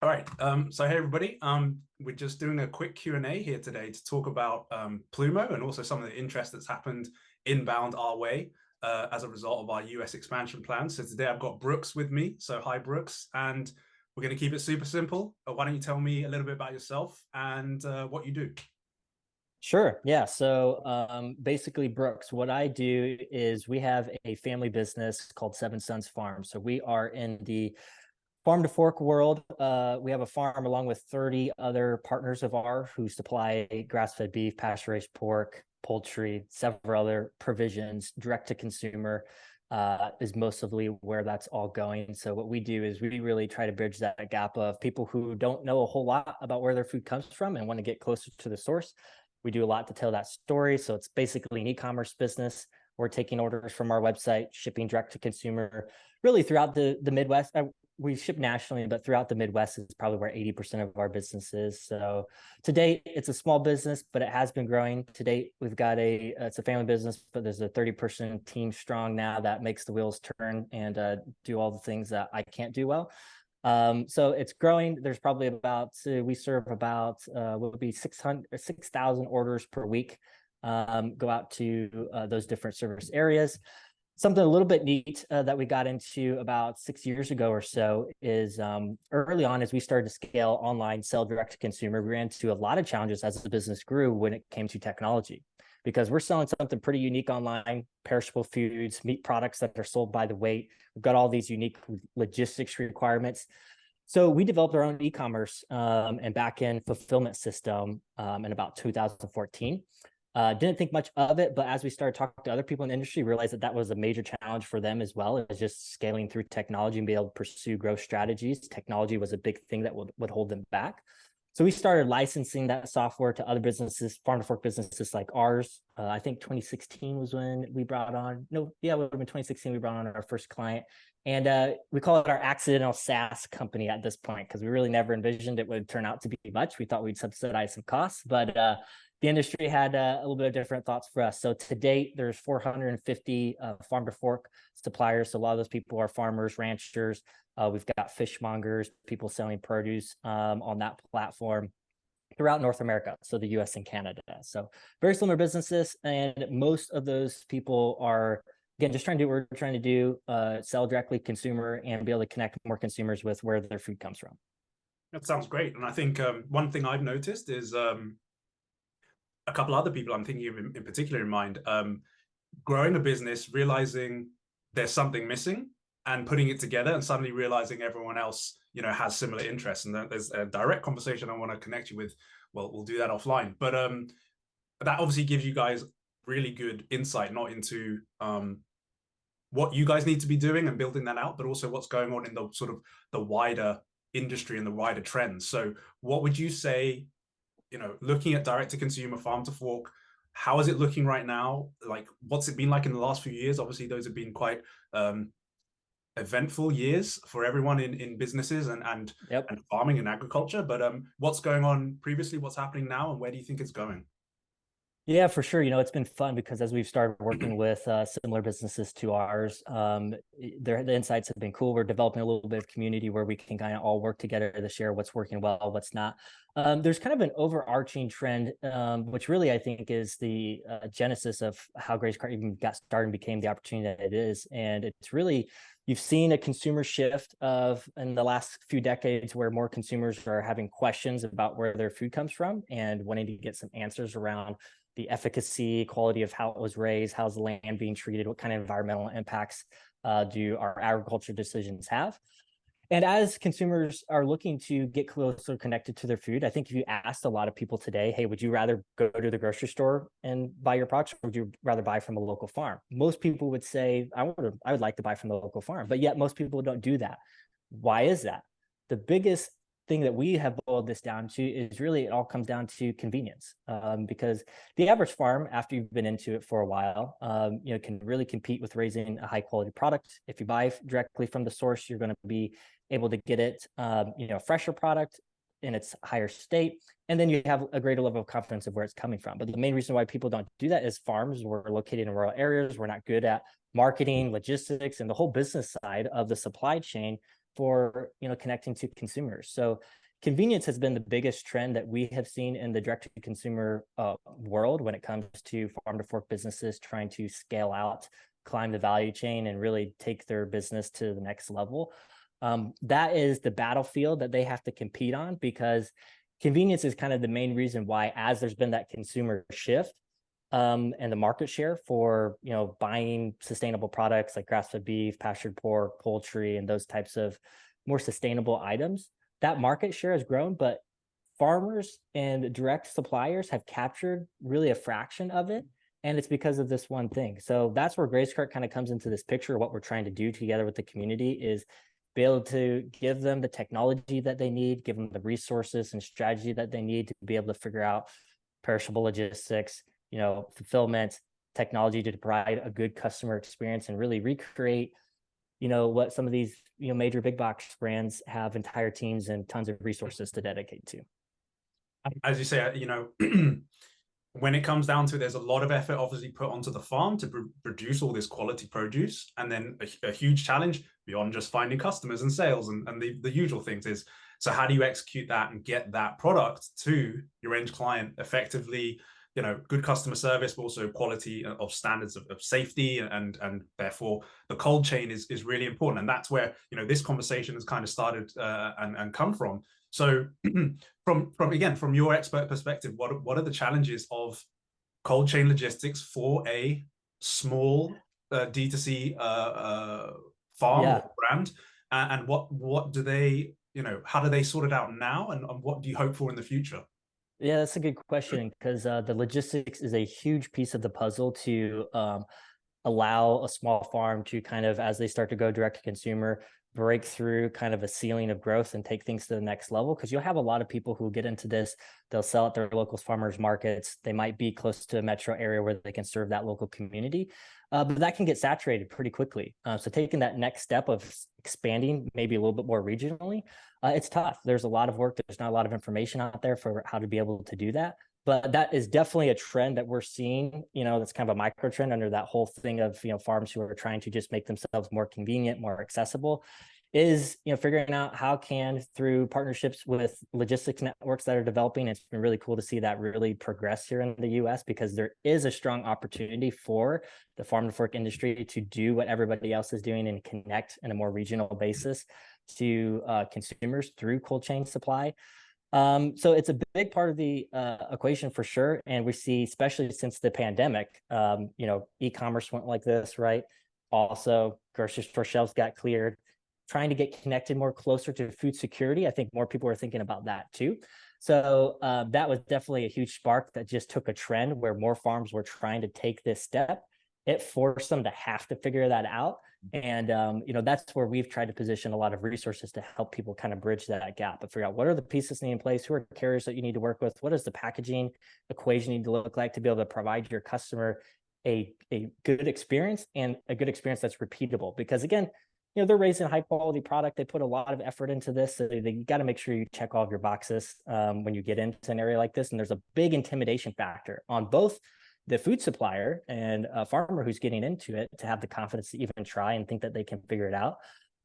All right. So hey everybody. We're just doing a quick Q&A here today to talk about Pluumo and also some of the interest that's happened inbound our way as a result of our US expansion plans. So today I've got Brooks with me. So hi Brooks, and we're going to keep it super simple. Why don't you tell me a little bit about yourself and what you do? Sure. Yeah. So basically, Brooks, what I do is we have a family business called Seven Sons Farm. So we are in the farm to fork world. We have a farm along with 30 other partners of ours who supply grass-fed beef, pasture-raised pork, poultry, several other provisions direct to consumer. Is mostly where that's all going. So what we do is we really try to bridge that gap of people who don't know a whole lot about where their food comes from and want to get closer to the source. We do a lot to tell that story. So it's basically an e-commerce business. We're taking orders from our website, shipping direct to consumer, really throughout the Midwest. We ship nationally, but throughout the Midwest is probably where 80% of our business is. So to date, it's a small business, but it has been growing. To date, we've got it's a family business, but there's a 30-person team strong now that makes the wheels turn and do all the things that I can't do well. So it's growing. There's probably we serve about what would be 6,000 orders per week, go out to those different service areas. Something a little bit neat that we got into about 6 years ago or so is early on as we started to scale online, sell direct to consumer, we ran into a lot of challenges as the business grew when it came to technology, because we're selling something pretty unique online, perishable foods, meat products that are sold by the weight. We've got all these unique logistics requirements. So we developed our own e-commerce and back-end fulfillment system in about 2014. Didn't think much of it, but as we started talking to other people in the industry, realized that that was a major challenge for them as well, as just scaling through technology and be able to pursue growth strategies. Technology was a big thing that would hold them back. So we started licensing that software to other businesses, farm to fork businesses like ours. I think 2016 was when we brought on, no, yeah, it would have been 2016 we brought on our first client. And we call it our accidental SaaS company at this point, because we really never envisioned it would turn out to be much. We thought we'd subsidize some costs, but the industry had a little bit of different thoughts for us. So to date, there's 450 farm to fork suppliers. So a lot of those people are farmers, ranchers. We've got fishmongers, people selling produce on that platform throughout North America, so the US and Canada. So very similar businesses. And most of those people are, again, just trying to do what we're trying to do, sell directly consumer and be able to connect more consumers with where their food comes from. That sounds great. And I think one thing I've noticed is a couple other people I'm thinking of in particular in mind, growing a business, realizing there's something missing and putting it together and suddenly realizing everyone else, has similar interests. And there's a direct conversation I want to connect you with. Well, we'll do that offline. But that obviously gives you guys really good insight, not into what you guys need to be doing and building that out, but also what's going on in the sort of the wider industry and the wider trends. So what would you say, looking at direct to consumer, farm to fork, how is it looking right now? Like, what's it been like in the last few years? Obviously, those have been quite eventful years for everyone in businesses and farming and agriculture. But what's going on previously? What's happening now? And where do you think it's going? Yeah, for sure. It's been fun because as we've started working with similar businesses to ours, the insights have been cool. We're developing a little bit of community where we can kind of all work together to share what's working well, what's not. There's kind of an overarching trend, which really I think is the genesis of how GrazeCart even got started and became the opportunity that it is. And it's really, you've seen a consumer shift in the last few decades where more consumers are having questions about where their food comes from and wanting to get some answers around the efficacy, quality of how it was raised, how's the land being treated, what kind of environmental impacts do our agriculture decisions have. And as consumers are looking to get closer connected to their food, I think if you asked a lot of people today, hey, would you rather go to the grocery store and buy your products, or would you rather buy from a local farm? Most people would say, I would like to buy from the local farm, but yet most people don't do that. Why is that? The biggest thing that we have boiled this down to is really it all comes down to convenience, because the average farm, after you've been into it for a while, can really compete with raising a high quality product. If you buy directly from the source, you're going to be able to get it, fresher product in its higher state, and then you have a greater level of confidence of where it's coming from. But the main reason why people don't do that is farms, we're located in rural areas, we're not good at marketing, logistics, and the whole business side of the supply chain. for, connecting to consumers. So convenience has been the biggest trend that we have seen in the direct-to-consumer world when it comes to farm-to-fork businesses trying to scale out, climb the value chain, and really take their business to the next level. That is the battlefield that they have to compete on, because convenience is kind of the main reason why, as there's been that consumer shift, and the market share for buying sustainable products like grass-fed beef, pastured pork, poultry, and those types of more sustainable items, that market share has grown, but farmers and direct suppliers have captured really a fraction of it. And it's because of this one thing. So that's where GrazeCart kind of comes into this picture. What we're trying to do together with the community is be able to give them the technology that they need, give them the resources and strategy that they need to be able to figure out perishable logistics, fulfillment, technology to provide a good customer experience, and really recreate, what some of these, major big box brands have entire teams and tons of resources to dedicate to. As you say, when it comes down to it, there's a lot of effort obviously put onto the farm to produce all this quality produce. And then a huge challenge beyond just finding customers and sales and the usual things is, so how do you execute that and get that product to your end client effectively? Good customer service, but also quality of standards of safety, and therefore the cold chain is really important. And that's where this conversation has kind of started and come from. So from your expert perspective, what are the challenges of cold chain logistics for a small D2C farm or brand, and what do they, how do they sort it out now, and what do you hope for in the future? Yeah, that's a good question, because the logistics is a huge piece of the puzzle to allow a small farm to kind of, as they start to go direct to consumer, break through kind of a ceiling of growth and take things to the next level. Because you'll have a lot of people who get into this, they'll sell at their local farmers markets. They might be close to a metro area where they can serve that local community, but that can get saturated pretty quickly. So taking that next step of expanding maybe a little bit more regionally, it's tough. There's a lot of work. There's not a lot of information out there for how to be able to do that. But that is definitely a trend that we're seeing, that's kind of a micro trend under that whole thing of, farms who are trying to just make themselves more convenient, more accessible, is, figuring out how can, through partnerships with logistics networks that are developing. It's been really cool to see that really progress here in the US, because there is a strong opportunity for the farm to fork industry to do what everybody else is doing and connect in a more regional basis to consumers through cold chain supply. So it's a big part of the equation for sure. And we see, especially since the pandemic, e-commerce went like this, right? Also, grocery store shelves got cleared. Trying to get connected more closer to food security. I think more people are thinking about that too. So that was definitely a huge spark that just took a trend where more farms were trying to take this step. It forced them to have to figure that out. And, that's where we've tried to position a lot of resources to help people kind of bridge that gap, but figure out what are the pieces needed in place, who are carriers that you need to work with, what does the packaging equation need to look like to be able to provide your customer a good experience, and a good experience that's repeatable. Because again, they're raising a high quality product. They put a lot of effort into this. So you got to make sure you check all of your boxes when you get into an area like this. And there's a big intimidation factor on both the food supplier and a farmer who's getting into it to have the confidence to even try and think that they can figure it out.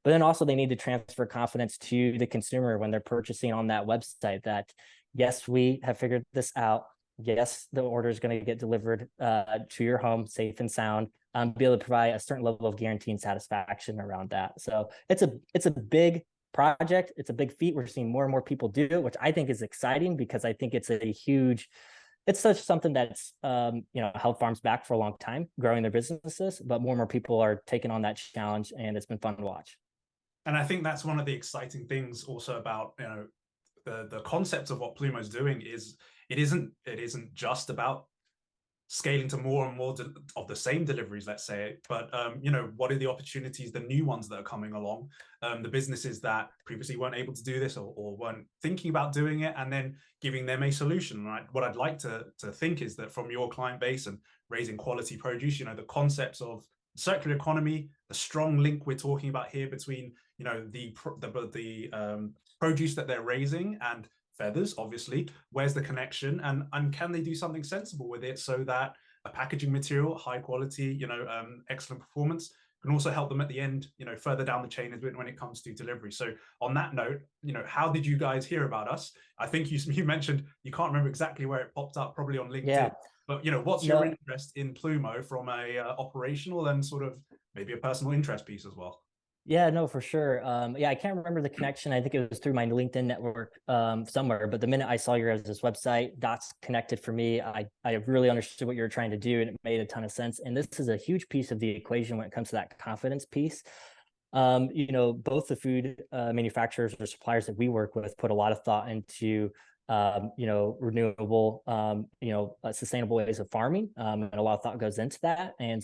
But then also they need to transfer confidence to the consumer when they're purchasing on that website that, yes, we have figured this out. Yes, the order is going to get delivered to your home safe and sound. Be able to provide a certain level of guarantee and satisfaction around that. So it's a big project. It's a big feat. We're seeing more and more people do it, which I think is exciting, because I think it's such something that's held farms back for a long time, growing their businesses, but more and more people are taking on that challenge, and it's been fun to watch. And I think that's one of the exciting things also about the concept of what Pluumo is doing is it isn't just about scaling to more and more of the same deliveries, let's say, but what are the opportunities, the new ones that are coming along, the businesses that previously weren't able to do this or weren't thinking about doing it, and then giving them a solution, right? What I'd like to think is that from your client base and raising quality produce, the concepts of circular economy, the strong link we're talking about here between the produce that they're raising and feathers, obviously, where's the connection, and can they do something sensible with it so that a packaging material, high quality, excellent performance, can also help them at the end, further down the chain when it comes to delivery. So on that note, how did you guys hear about us? I think you mentioned you can't remember exactly where it popped up, probably on LinkedIn. Yeah. But what's your interest in Pluumo from a operational and sort of maybe a personal interest piece as well? Yeah, no, for sure. Yeah, I can't remember the connection. I think it was through my LinkedIn network somewhere. But the minute I saw your guys' website, dots connected for me. I really understood what you were trying to do, and it made a ton of sense. And this is a huge piece of the equation when it comes to that confidence piece. Both the food manufacturers or suppliers that we work with put a lot of thought into renewable, sustainable ways of farming. And a lot of thought goes into that. And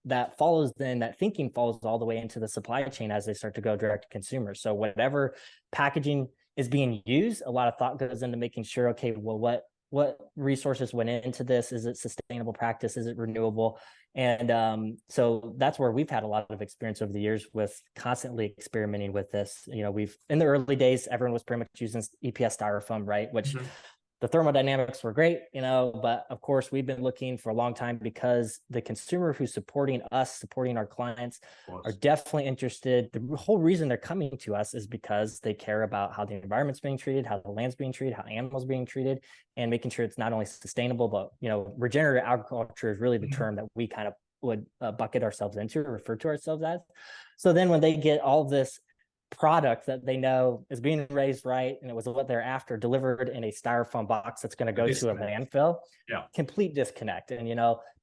that thinking follows all the way into the supply chain as they start to go direct to consumers. So whatever packaging is being used, a lot of thought goes into making sure, okay, well, what resources went into this? Is it sustainable practice? Is it renewable? And so that's where we've had a lot of experience over the years with constantly experimenting with this. We've, in the early days, everyone was pretty much using EPS styrofoam, right? Which the thermodynamics were great, but of course we've been looking for a long time because the consumer who's supporting us, supporting our clients are definitely interested. The whole reason they're coming to us is because they care about how the environment's being treated, how the land's being treated, how animals are being treated, and making sure it's not only sustainable, but, regenerative agriculture is really the term that we kind of would bucket ourselves into or refer to ourselves as. So then when they get all this product that they know is being raised right, and it was what they're after, delivered in a styrofoam box that's going to go to a landfill, complete disconnect. And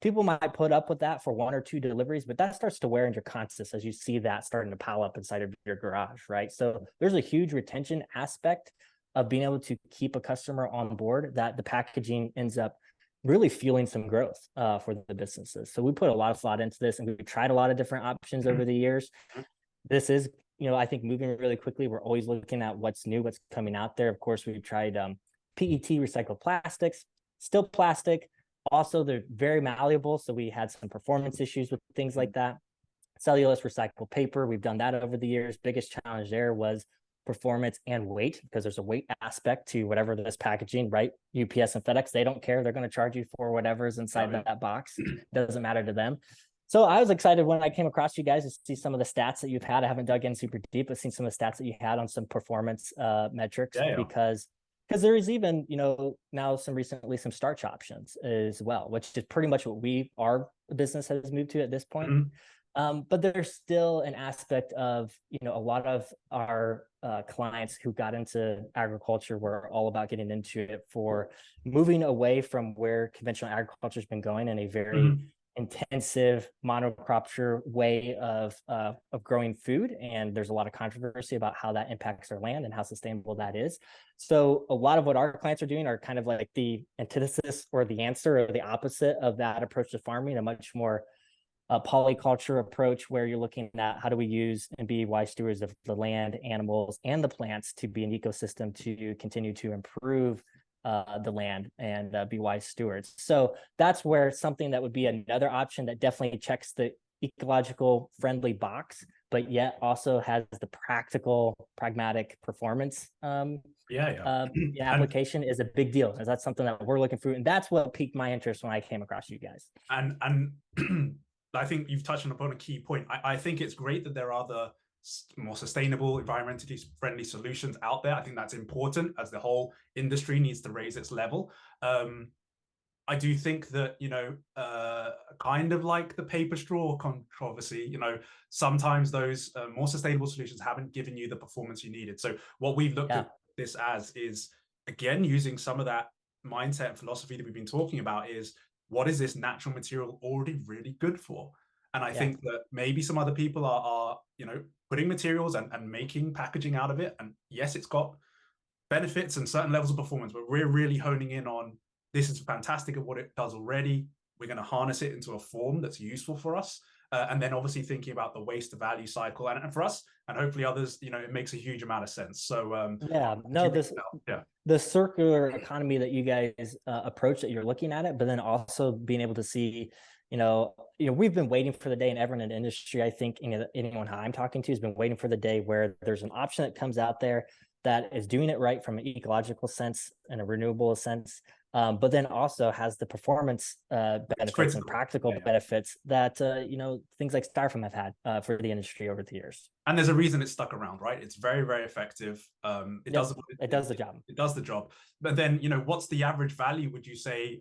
people might put up with that for 1 or 2 deliveries, but that starts to wear in your conscience as you see that starting to pile up inside of your garage, right? So there's a huge retention aspect of being able to keep a customer on board, that the packaging ends up really fueling some growth for the businesses. So we put a lot of thought into this, and we've tried a lot of different options over the years. This is, I think, moving really quickly. We're always looking at what's new, what's coming out there. Of course, we've tried PET recycled plastics, still plastic. Also, they're very malleable, so we had some performance issues with things like that. Cellulose recycled paper, we've done that over the years. Biggest challenge there was performance and weight, because there's a weight aspect to whatever this packaging, right? UPS and FedEx, they don't care. They're going to charge you for whatever's inside that box. It doesn't matter to them. So I was excited when I came across you guys to see some of the stats that you've had. I haven't dug in super deep, but seen some of the stats that you had on some performance metrics, because there is even, now recently some starch options as well, which is pretty much what our business has moved to at this point. But there's still an aspect of, a lot of our clients who got into agriculture were all about getting into it for moving away from where conventional agriculture has been going in a very intensive monoculture way of growing food. And there's a lot of controversy about how that impacts our land and how sustainable that is. So a lot of what our clients are doing are kind of like the antithesis or the answer or the opposite of that approach to farming, a much more polyculture approach, where you're looking at how do we use and be wise stewards of the land, animals, and the plants to be an ecosystem to continue to improve the land and be wise stewards. So that's where something that would be another option that definitely checks the ecological friendly box, but yet also has the pragmatic performance application is a big deal. And that's something that we're looking through. And that's what piqued my interest when I came across you guys. And I think you've touched upon a key point. I think it's great that there are the more sustainable, environmentally friendly solutions out there. I think that's important, as the whole industry needs to raise its level. I do think that, kind of like the paper straw controversy, sometimes those more sustainable solutions haven't given you the performance you needed. So what we've looked at this as is, again, using some of that mindset and philosophy that we've been talking about, is what is this natural material already really good for? And I think that maybe some other people are putting materials and making packaging out of it. And yes, it's got benefits and certain levels of performance, but we're really honing in on, this is fantastic at what it does already. We're going to harness it into a form that's useful for us. And then obviously thinking about the waste to value cycle. And for us, and hopefully others, it makes a huge amount of sense. So the circular economy that you guys approach, that you're looking at it, but then also being able to see, we've been waiting for the day, and everyone in the industry, I think, anyone I'm talking to has been waiting for the day where there's an option that comes out there that is doing it right from an ecological sense and a renewable sense, but then also has the performance benefits and practical benefits that things like styrofoam have had for the industry over the years. And there's a reason it's stuck around, right? It's very, very effective. It does the job. It does the job. But then, what's the average value? Would you say?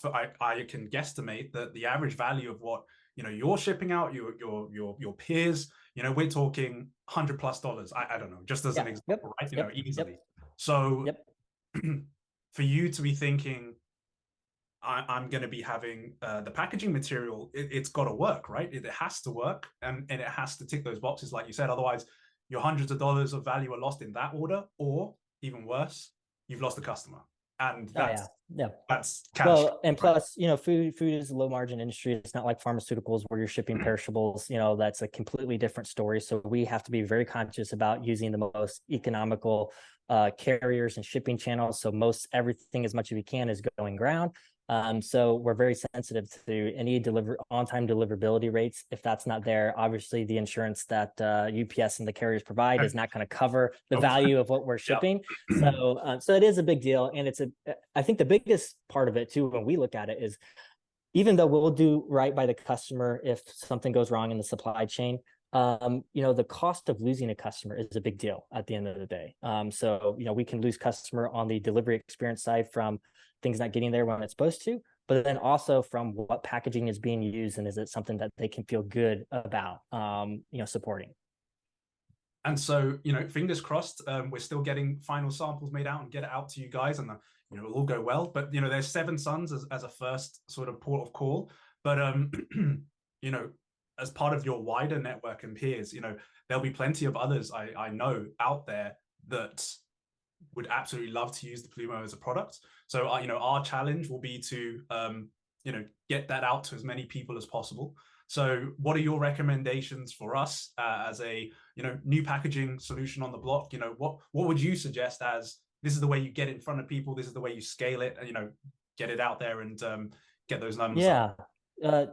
I can guesstimate that the average value of what you're shipping out, your peers, we're talking $100+. I don't know, just as an example, right? Easily. So for you to be thinking, I'm going to be having the packaging material, it's got to work, right? It has to work, and it has to tick those boxes, like you said. Otherwise, your hundreds of dollars of value are lost in that order, or even worse, you've lost the customer. And that's that's well, and plus, food is a low margin industry. It's not like pharmaceuticals where you're shipping perishables. That's a completely different story. So we have to be very conscious about using the most economical carriers and shipping channels. So most everything, as much as we can, is going ground. So we're very sensitive to any on-time deliverability rates. If that's not there, obviously the insurance that UPS and the carriers provide is not going to cover the value of what we're shipping. So it is a big deal. And I think the biggest part of it too, when we look at it, is even though we'll do right by the customer if something goes wrong in the supply chain, the cost of losing a customer is a big deal at the end of the day. So we can lose customer on the delivery experience side from things not getting there when it's supposed to, but then also from what packaging is being used, and is it something that they can feel good about supporting. And so, fingers crossed, we're still getting final samples made out and get it out to you guys, and it'll all go well. But there's Seven Sons as a first sort of port of call. But as part of your wider network and peers, there'll be plenty of others I know out there that would absolutely love to use the Pluumo as a product. So our challenge will be to get that out to as many people as possible. So what are your recommendations for us as a new packaging solution on the block? What would you suggest as this is the way you get in front of people, this is the way you scale it, and get it out there and get those numbers up?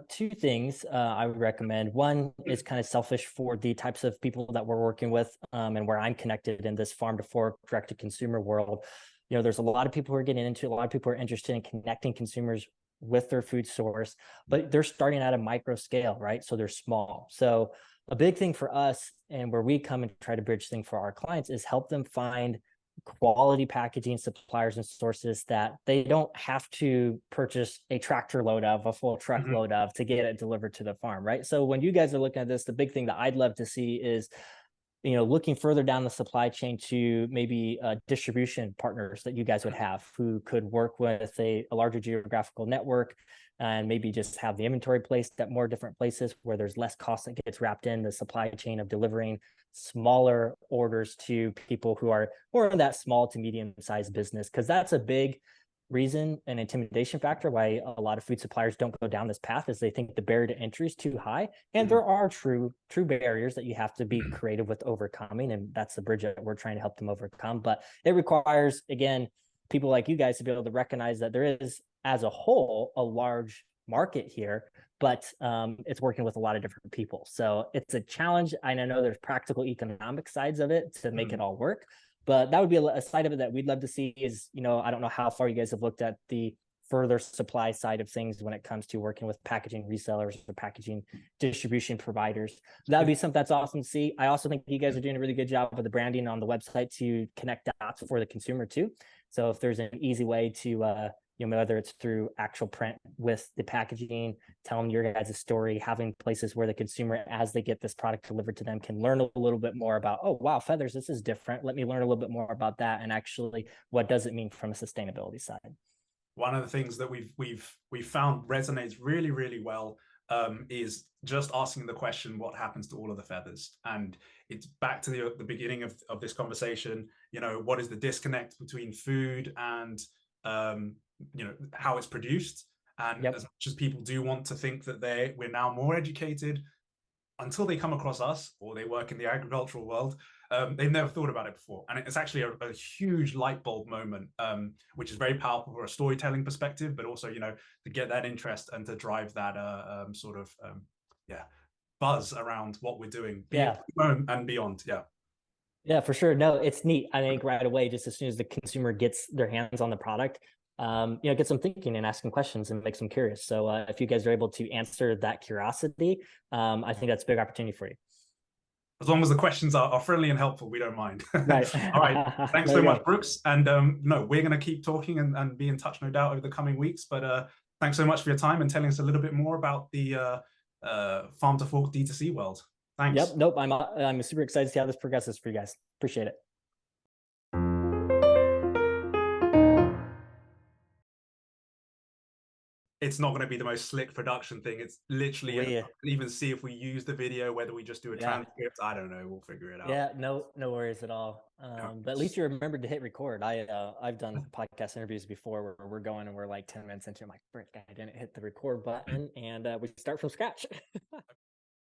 Two things I would recommend. One is kind of selfish for the types of people that we're working with, and where I'm connected in this farm to fork direct to consumer world. There's a lot of people who are getting into it. A lot of people are interested in connecting consumers with their food source, but they're starting at a micro scale, right? So they're small. So a big thing for us, and where we come and try to bridge things for our clients, is help them find quality packaging suppliers and sources that they don't have to purchase a tractor load of, a full truck load of, to get it delivered to the farm, right? So when you guys are looking at this, the big thing that I'd love to see is looking further down the supply chain to maybe distribution partners that you guys would have who could work with a larger geographical network, and maybe just have the inventory placed at more different places where there's less cost that gets wrapped in the supply chain of delivering smaller orders to people who are more in that small to medium sized business. Because that's a big reason and intimidation factor why a lot of food suppliers don't go down this path, is they think the barrier to entry is too high. And there are true barriers that you have to be creative with overcoming, and that's the bridge that we're trying to help them overcome. But it requires, again, people like you guys to be able to recognize that there is, as a whole, a large market here, but it's working with a lot of different people. So it's a challenge. I know there's practical economic sides of it to make it all work, but that would be a side of it that we'd love to see. Is, I don't know how far you guys have looked at the further supply side of things when it comes to working with packaging resellers or packaging distribution providers. That would be something that's awesome to see. I also think you guys are doing a really good job with the branding on the website to connect dots for the consumer too. So if there's an easy way to whether it's through actual print with the packaging, telling your guys' story, having places where the consumer, as they get this product delivered to them, can learn a little bit more about, oh, wow, feathers, this is different. Let me learn a little bit more about that. And actually, what does it mean from a sustainability side? One of the things that we've found resonates really, really well is just asking the question, what happens to all of the feathers? And it's back to the beginning of this conversation. What is the disconnect between food and how it's produced? And as much as people do want to think that we're now more educated, until they come across us or they work in the agricultural world, they've never thought about it before. And it's actually a huge light bulb moment, which is very powerful for a storytelling perspective, but also, to get that interest and to drive that buzz around what we're doing and beyond. Yeah, for sure. No, it's neat. I think right away, just as soon as the consumer gets their hands on the product, get some thinking and asking questions and make them curious. So if you guys are able to answer that curiosity, I think that's a big opportunity for you. As long as the questions are friendly and helpful, we don't mind. Right. All right. Thanks so much, Brooks. And no, we're going to keep talking and be in touch, no doubt, over the coming weeks. But thanks so much for your time and telling us a little bit more about the farm to fork D2C world. Thanks. Yep. Nope. I'm super excited to see how this progresses for you guys. Appreciate it. It's not going to be the most slick production thing. It's literally even see if we use the video, whether we just do a transcript. I don't know. We'll figure it out. Yeah, no worries at all. But at least you remembered to hit record. I've done podcast interviews before where we're going and we're like 10 minutes into it. I'm like, frick, I didn't hit the record button, and we start from scratch.